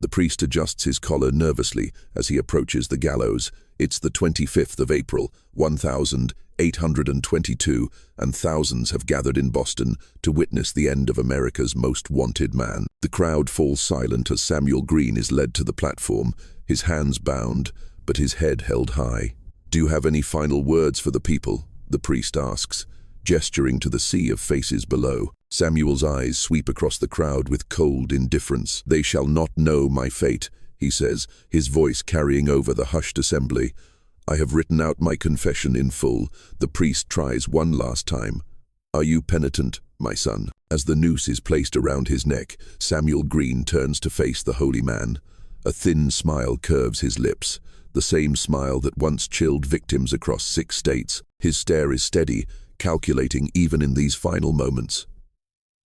The priest adjusts his collar nervously as he approaches the gallows. It's the 25th of April, 1822, and thousands have gathered in Boston to witness the end of America's most wanted man. The crowd falls silent as Samuel Green is led to the platform, his hands bound, but his head held high. "Do you have any final words for the people?" the priest asks, gesturing to the sea of faces below. Samuel's eyes sweep across the crowd with cold indifference. "They shall not know my fate," he says, his voice carrying over the hushed assembly. "I have written out my confession in full." The priest tries one last time. "Are you penitent, my son?" As the noose is placed around his neck, Samuel Green turns to face the holy man. A thin smile curves his lips, the same smile that once chilled victims across 6 states. His stare is steady, calculating even in these final moments.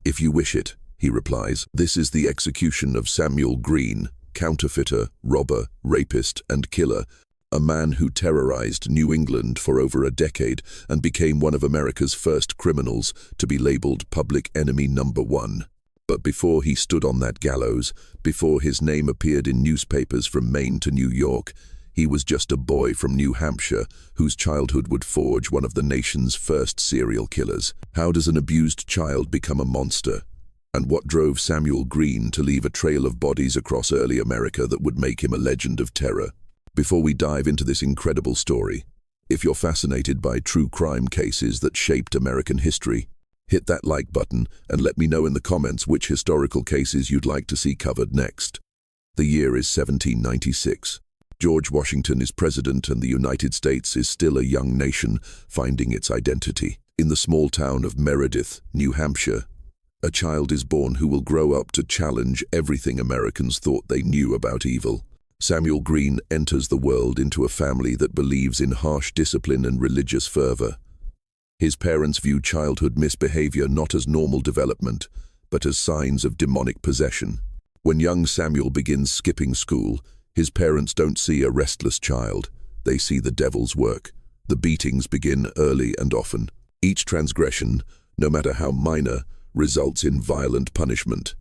"If you wish it," he replies. "This is the execution of Samuel Green, counterfeiter, robber, rapist, and killer, a man who terrorized New England for over a decade and became one of America's first criminals to be labeled public enemy #1. But before he stood on that gallows, before his name appeared in newspapers from Maine to New York, he was just a boy from New Hampshire whose childhood would forge one of the nation's first serial killers. How does an abused child become a monster? And what drove Samuel Green to leave a trail of bodies across early America that would make him a legend of terror? Before we dive into this incredible story, if you're fascinated by true crime cases that shaped American history, hit that like button and let me know in the comments which historical cases you'd like to see covered next. The year is 1796. George Washington is president and the United States is still a young nation finding its identity. In the small town of Meredith, New Hampshire, a child is born who will grow up to challenge everything Americans thought they knew about evil. Samuel Green enters the world into a family that believes in harsh discipline and religious fervor. His parents view childhood misbehavior not as normal development, but as signs of demonic possession. When young Samuel begins skipping school, his parents don't see a restless child, they see the devil's work. The beatings begin early and often. Each transgression, no matter how minor, results in violent punishment.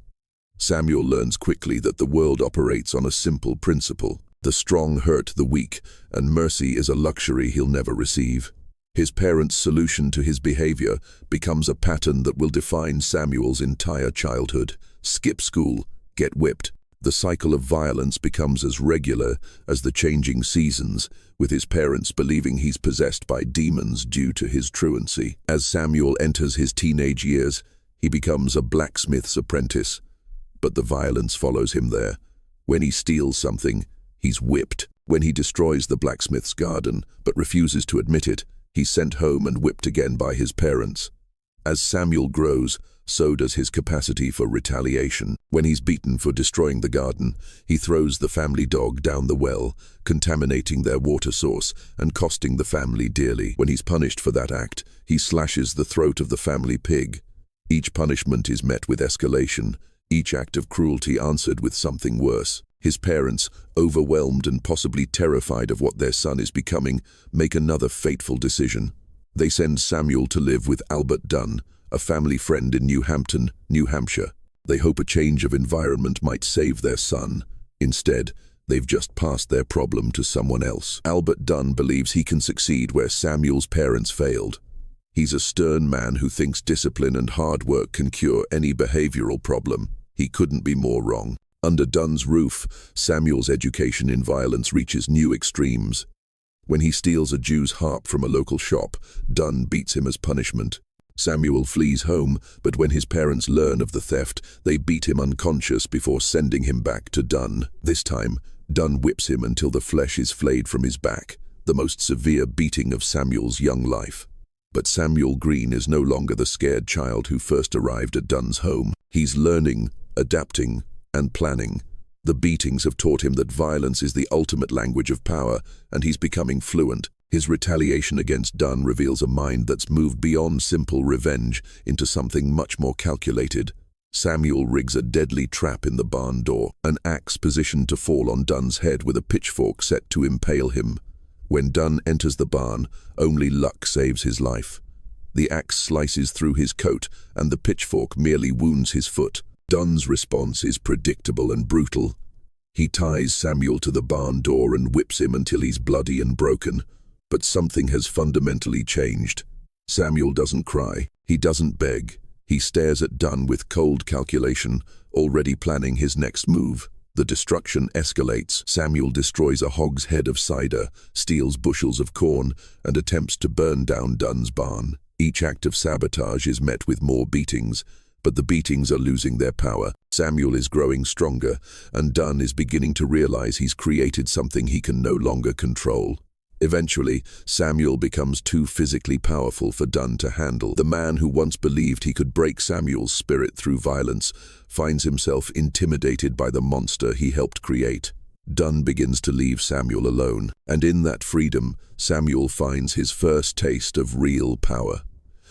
Samuel learns quickly that the world operates on a simple principle. The strong hurt the weak, and mercy is a luxury he'll never receive. His parents' solution to his behavior becomes a pattern that will define Samuel's entire childhood. Skip school, get whipped. The cycle of violence becomes as regular as the changing seasons, with his parents believing he's possessed by demons due to his truancy. As Samuel enters his teenage years, he becomes a blacksmith's apprentice. But the violence follows him there. When he steals something, he's whipped. When he destroys the blacksmith's garden, but refuses to admit it, he's sent home and whipped again by his parents. As Samuel grows, so does his capacity for retaliation. When he's beaten for destroying the garden, he throws the family dog down the well, contaminating their water source and costing the family dearly. When he's punished for that act, he slashes the throat of the family pig. Each punishment is met with escalation, each act of cruelty answered with something worse. His parents, overwhelmed and possibly terrified of what their son is becoming, make another fateful decision. They send Samuel to live with Albert Dunn, a family friend in New Hampton, New Hampshire. They hope a change of environment might save their son. Instead, they've just passed their problem to someone else. Albert Dunn believes he can succeed where Samuel's parents failed. He's a stern man who thinks discipline and hard work can cure any behavioral problem. He couldn't be more wrong. Under Dunn's roof, Samuel's education in violence reaches new extremes. When he steals a Jew's harp from a local shop, Dunn beats him as punishment. Samuel flees home, but when his parents learn of the theft, they beat him unconscious before sending him back to Dunn. This time, Dunn whips him until the flesh is flayed from his back, the most severe beating of Samuel's young life. But Samuel Green is no longer the scared child who first arrived at Dunn's home. He's learning, adapting, and planning. The beatings have taught him that violence is the ultimate language of power, and he's becoming fluent. His retaliation against Dunn reveals a mind that's moved beyond simple revenge into something much more calculated. Samuel rigs a deadly trap in the barn door, an axe positioned to fall on Dunn's head with a pitchfork set to impale him. When Dunn enters the barn, only luck saves his life. The axe slices through his coat, and the pitchfork merely wounds his foot. Dunn's response is predictable and brutal. He ties Samuel to the barn door and whips him until he's bloody and broken. But something has fundamentally changed. Samuel doesn't cry. He doesn't beg. He stares at Dunn with cold calculation, already planning his next move. The destruction escalates. Samuel destroys a hog's head of cider, steals bushels of corn, and attempts to burn down Dunn's barn. Each act of sabotage is met with more beatings, but the beatings are losing their power. Samuel is growing stronger, and Dunn is beginning to realize he's created something he can no longer control. Eventually, Samuel becomes too physically powerful for Dunn to handle. The man who once believed he could break Samuel's spirit through violence finds himself intimidated by the monster he helped create. Dunn begins to leave Samuel alone, and in that freedom, Samuel finds his first taste of real power.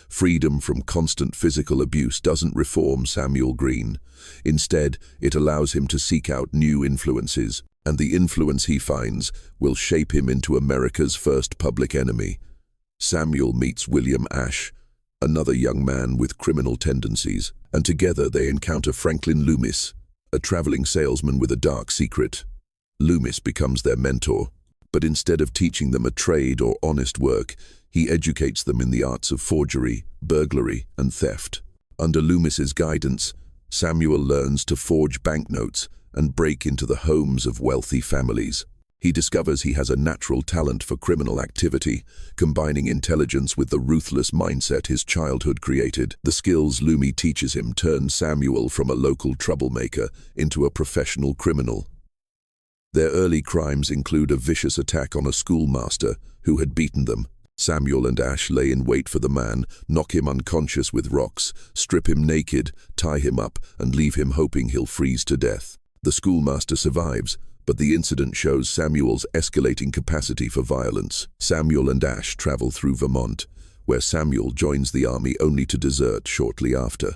Freedom from constant physical abuse doesn't reform Samuel Green. Instead, it allows him to seek out new influences, and the influence he finds will shape him into America's first public enemy. Samuel meets William Ashe, another young man with criminal tendencies, and together they encounter Franklin Loomis, a traveling salesman with a dark secret. Loomis becomes their mentor, but instead of teaching them a trade or honest work, he educates them in the arts of forgery, burglary, and theft. Under Loomis's guidance, Samuel learns to forge banknotes and break into the homes of wealthy families. He discovers he has a natural talent for criminal activity, combining intelligence with the ruthless mindset his childhood created. The skills Loomis teaches him turn Samuel from a local troublemaker into a professional criminal. Their early crimes include a vicious attack on a schoolmaster who had beaten them. Samuel and Ashe lay in wait for the man, knock him unconscious with rocks, strip him naked, tie him up, and leave him hoping he'll freeze to death. The schoolmaster survives, but the incident shows Samuel's escalating capacity for violence. Samuel and Ashe travel through Vermont, where Samuel joins the army only to desert shortly after.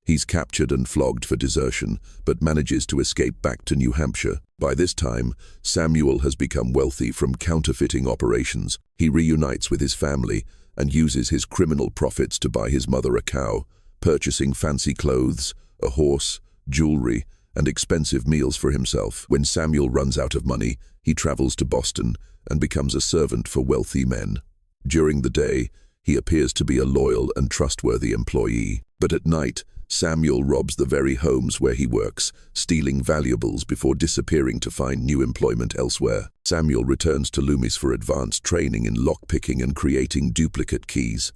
He's captured and flogged for desertion, but manages to escape back to New Hampshire. By this time, Samuel has become wealthy from counterfeiting operations. He reunites with his family and uses his criminal profits to buy his mother a cow, purchasing fancy clothes, a horse, jewelry, and expensive meals for himself. When Samuel runs out of money, he travels to Boston and becomes a servant for wealthy men. During the day, he appears to be a loyal and trustworthy employee. But at night, Samuel robs the very homes where he works, stealing valuables before disappearing to find new employment elsewhere. Samuel returns to Loomis for advanced training in lockpicking and creating duplicate keys.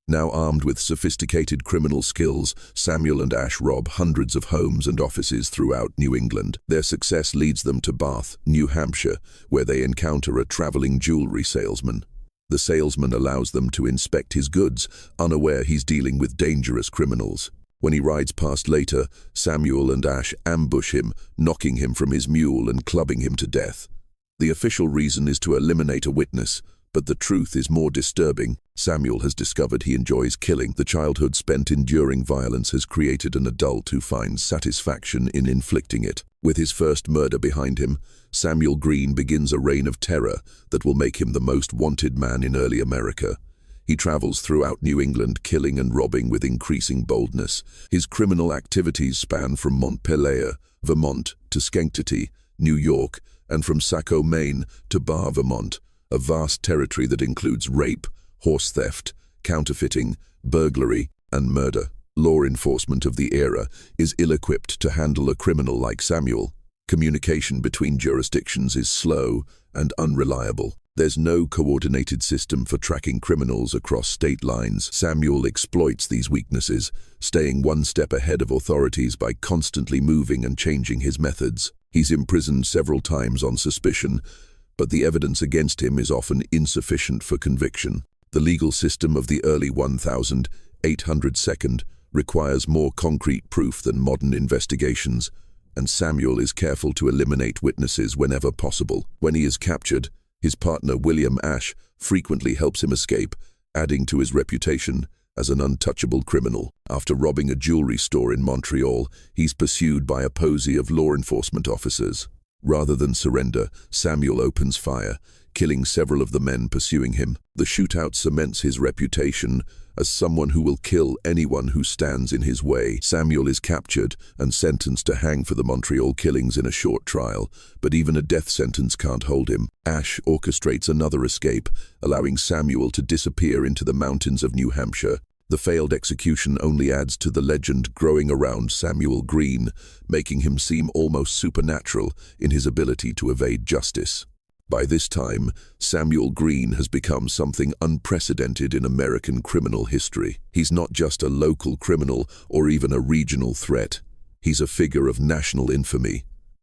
Now armed with sophisticated criminal skills, Samuel and Ashe rob hundreds of homes and offices throughout New England. Their success leads them to Bath, New Hampshire, where they encounter a traveling jewelry salesman. The salesman allows them to inspect his goods, unaware he's dealing with dangerous criminals. When he rides past later, Samuel and Ashe ambush him, knocking him from his mule and clubbing him to death. The official reason is to eliminate a witness, but the truth is more disturbing. Samuel has discovered he enjoys killing. The childhood spent enduring violence has created an adult who finds satisfaction in inflicting it. With his first murder behind him, Samuel Green begins a reign of terror that will make him the most wanted man in early America. He travels throughout New England, killing and robbing with increasing boldness. His criminal activities span from Montpelier, Vermont, to Schenectady, New York, and from Saco, Maine, to Bar, Vermont, a vast territory that includes rape, horse theft, counterfeiting, burglary, and murder. Law enforcement of the era is ill-equipped to handle a criminal like Samuel. Communication between jurisdictions is slow and unreliable. There's no coordinated system for tracking criminals across state lines. Samuel exploits these weaknesses, staying one step ahead of authorities by constantly moving and changing his methods. He's imprisoned several times on suspicion, but the evidence against him is often insufficient for conviction. The legal system of the early 1800s requires more concrete proof than modern investigations, and Samuel is careful to eliminate witnesses whenever possible. When he is captured, his partner William Ashe frequently helps him escape, adding to his reputation as an untouchable criminal. After robbing a jewelry store in Montreal, he's pursued by a posse of law enforcement officers. Rather than surrender, Samuel opens fire, killing several of the men pursuing him. The shootout cements his reputation as someone who will kill anyone who stands in his way. Samuel is captured and sentenced to hang for the Montreal killings in a short trial, but even a death sentence can't hold him. Ash orchestrates another escape, allowing Samuel to disappear into the mountains of New Hampshire. The failed execution only adds to the legend growing around Samuel Green, making him seem almost supernatural in his ability to evade justice. By this time, Samuel Green has become something unprecedented in American criminal history. He's not just a local criminal or even a regional threat. He's a figure of national infamy.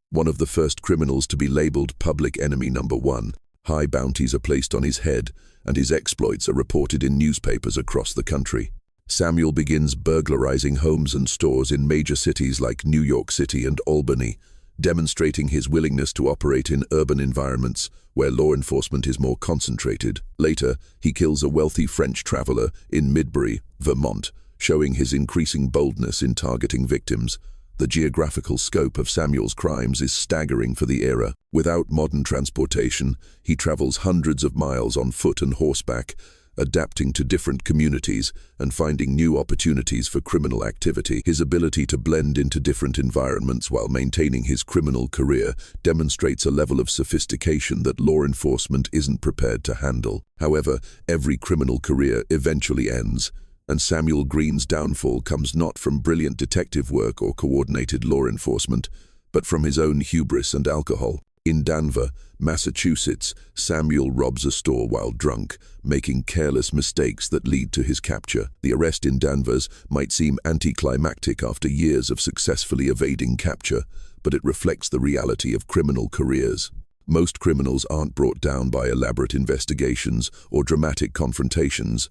One of the first criminals to be labeled public enemy number one. High bounties are placed on his head, and his exploits are reported in newspapers across the country. Samuel begins burglarizing homes and stores in major cities like New York City and Albany, demonstrating his willingness to operate in urban environments where law enforcement is more concentrated. Later, he kills a wealthy French traveler in Midbury, Vermont, showing his increasing boldness in targeting victims. The geographical scope of Samuel's crimes is staggering for the era. Without modern transportation, he travels hundreds of miles on foot and horseback, adapting to different communities and finding new opportunities for criminal activity. His ability to blend into different environments while maintaining his criminal career demonstrates a level of sophistication that law enforcement isn't prepared to handle. However, every criminal career eventually ends, and Samuel Green's downfall comes not from brilliant detective work or coordinated law enforcement, but from his own hubris and alcohol. In Danvers, Massachusetts, Samuel robs a store while drunk, making careless mistakes that lead to his capture. The arrest in Danvers might seem anticlimactic after years of successfully evading capture, but it reflects the reality of criminal careers. Most criminals aren't brought down by elaborate investigations or dramatic confrontations.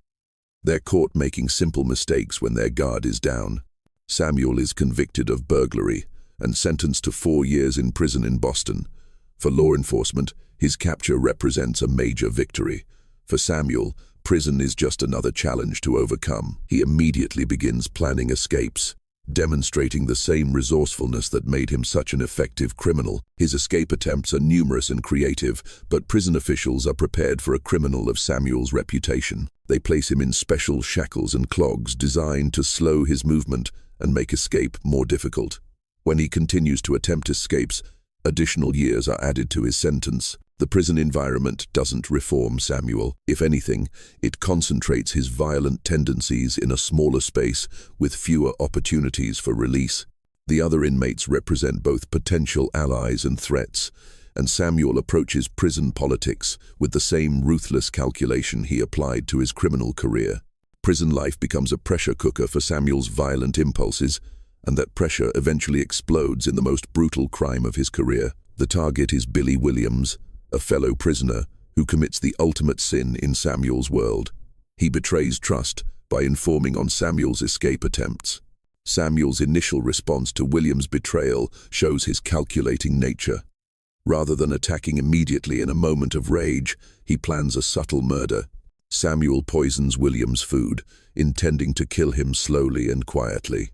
They're caught making simple mistakes when their guard is down. Samuel is convicted of burglary and sentenced to 4 years in prison in Boston. For law enforcement, his capture represents a major victory. For Samuel, prison is just another challenge to overcome. He immediately begins planning escapes, demonstrating the same resourcefulness that made him such an effective criminal. His escape attempts are numerous and creative, but prison officials are prepared for a criminal of Samuel's reputation. They place him in special shackles and clogs designed to slow his movement and make escape more difficult. When he continues to attempt escapes, additional years are added to his sentence. The prison environment doesn't reform Samuel. If anything, it concentrates his violent tendencies in a smaller space with fewer opportunities for release. The other inmates represent both potential allies and threats, and Samuel approaches prison politics with the same ruthless calculation he applied to his criminal career. Prison life becomes a pressure cooker for Samuel's violent impulses, and that pressure eventually explodes in the most brutal crime of his career. The target is Billy Williams, a fellow prisoner who commits the ultimate sin in Samuel's world. He betrays trust by informing on Samuel's escape attempts. Samuel's initial response to Williams' betrayal shows his calculating nature. Rather than attacking immediately in a moment of rage, he plans a subtle murder. Samuel poisons Williams' food, intending to kill him slowly and quietly.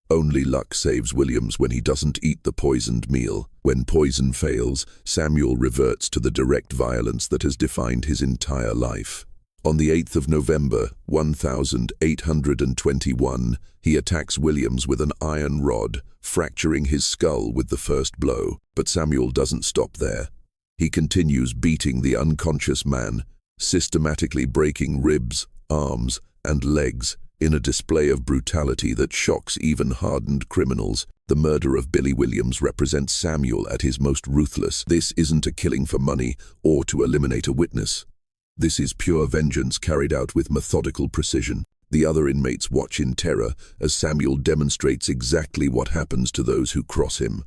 Only luck saves Williams when he doesn't eat the poisoned meal. When poison fails, Samuel reverts to the direct violence that has defined his entire life. On the 8th of November, 1821, he attacks Williams with an iron rod, fracturing his skull with the first blow. But Samuel doesn't stop there. He continues beating the unconscious man, systematically breaking ribs, arms, and legs, in a display of brutality that shocks even hardened criminals. The murder of Billy Williams represents Samuel at his most ruthless. This isn't a killing for money or to eliminate a witness. This is pure vengeance carried out with methodical precision. The other inmates watch in terror as Samuel demonstrates exactly what happens to those who cross him.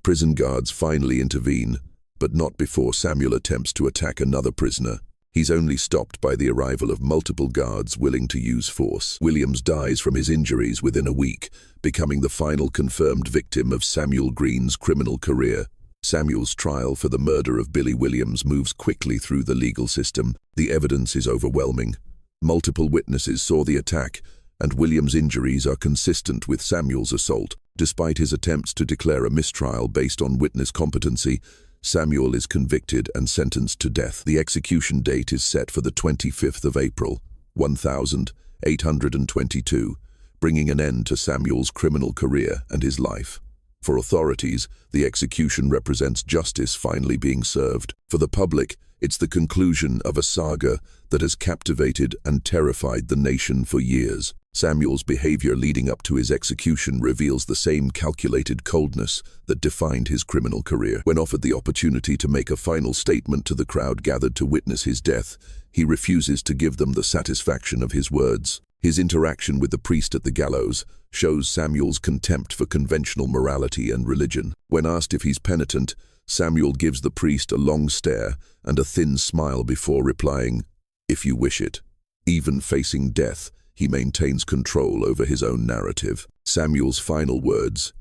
Prison guards finally intervene, but not before Samuel attempts to attack another prisoner. He's only stopped by the arrival of multiple guards willing to use force. Williams dies from his injuries within a week, becoming the final confirmed victim of Samuel Green's criminal career. Samuel's trial for the murder of Billy Williams moves quickly through the legal system. The evidence is overwhelming. Multiple witnesses saw the attack, and Williams' injuries are consistent with Samuel's assault. Despite his attempts to declare a mistrial based on witness competency, Samuel is convicted and sentenced to death. The execution date is set for the 25th of April, 1822, bringing an end to Samuel's criminal career and his life. For authorities, the execution represents justice finally being served. For the public, it's the conclusion of a saga that has captivated and terrified the nation for years. Samuel's behavior leading up to his execution reveals the same calculated coldness that defined his criminal career. When offered the opportunity to make a final statement to the crowd gathered to witness his death, he refuses to give them the satisfaction of his words. His interaction with the priest at the gallows shows Samuel's contempt for conventional morality and religion. When asked if he's penitent, Samuel gives the priest a long stare and a thin smile before replying, "If you wish it." Even facing death, he maintains control over his own narrative. Samuel's final words,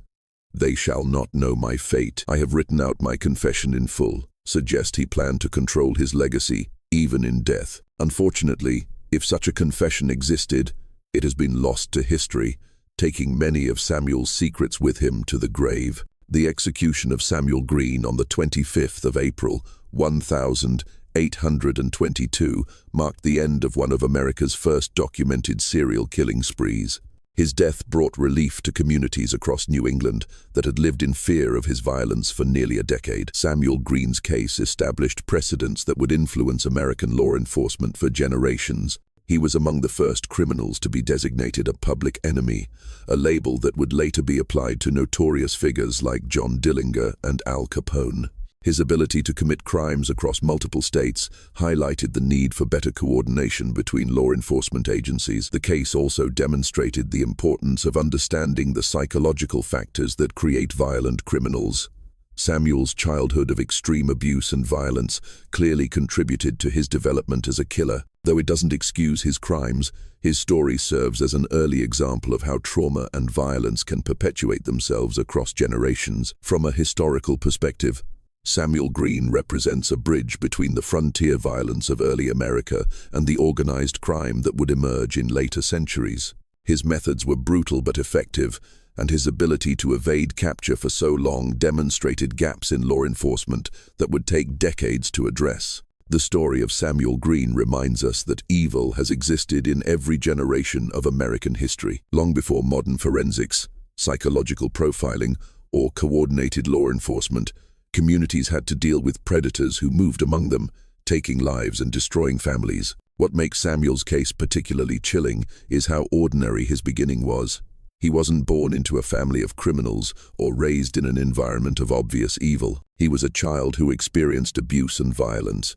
"They shall not know my fate. I have written out my confession in full," suggest he planned to control his legacy, even in death. Unfortunately, if such a confession existed, it has been lost to history, taking many of Samuel's secrets with him to the grave. The execution of Samuel Green on the 25th of April, 1822, marked the end of one of America's first documented serial killing sprees. His death brought relief to communities across New England that had lived in fear of his violence for nearly a decade. Samuel Green's case established precedents that would influence American law enforcement for generations. He was among the first criminals to be designated a public enemy, a label that would later be applied to notorious figures like John Dillinger and Al Capone. His ability to commit crimes across multiple states highlighted the need for better coordination between law enforcement agencies. The case also demonstrated the importance of understanding the psychological factors that create violent criminals. Samuel's childhood of extreme abuse and violence clearly contributed to his development as a killer. Though it doesn't excuse his crimes, his story serves as an early example of how trauma and violence can perpetuate themselves across generations. From a historical perspective, Samuel Green represents a bridge between the frontier violence of early America and the organized crime that would emerge in later centuries. His methods were brutal but effective, and his ability to evade capture for so long demonstrated gaps in law enforcement that would take decades to address. The story of Samuel Green reminds us that evil has existed in every generation of American history. Long before modern forensics, psychological profiling, or coordinated law enforcement, communities had to deal with predators who moved among them, taking lives and destroying families. What makes Samuel's case particularly chilling is how ordinary his beginning was. He wasn't born into a family of criminals or raised in an environment of obvious evil. He was a child who experienced abuse and violence,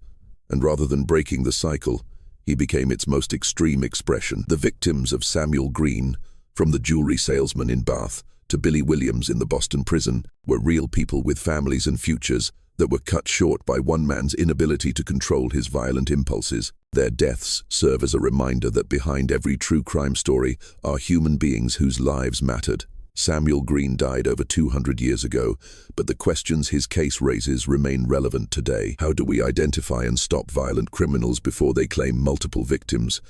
and rather than breaking the cycle, he became its most extreme expression. The victims of Samuel Green, from the jewelry salesman in Bath to Billy Williams in the Boston prison, were real people with families and futures that were cut short by one man's inability to control his violent impulses. Their deaths serve as a reminder that behind every true crime story are human beings whose lives mattered. Samuel Green died over 200 years ago, but the questions his case raises remain relevant today. How do we identify and stop violent criminals before they claim multiple victims?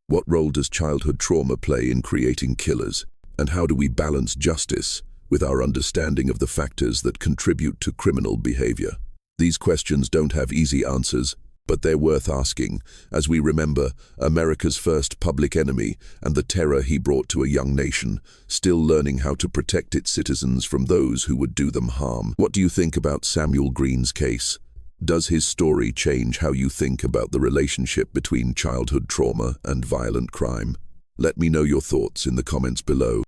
What role does childhood trauma play in creating killers? And how do we balance justice with our understanding of the factors that contribute to criminal behavior? These questions don't have easy answers, but they're worth asking as we remember America's first public enemy and the terror he brought to a young nation, still learning how to protect its citizens from those who would do them harm. What do you think about Samuel Green's case? Does his story change how you think about the relationship between childhood trauma and violent crime? Let me know your thoughts in the comments below.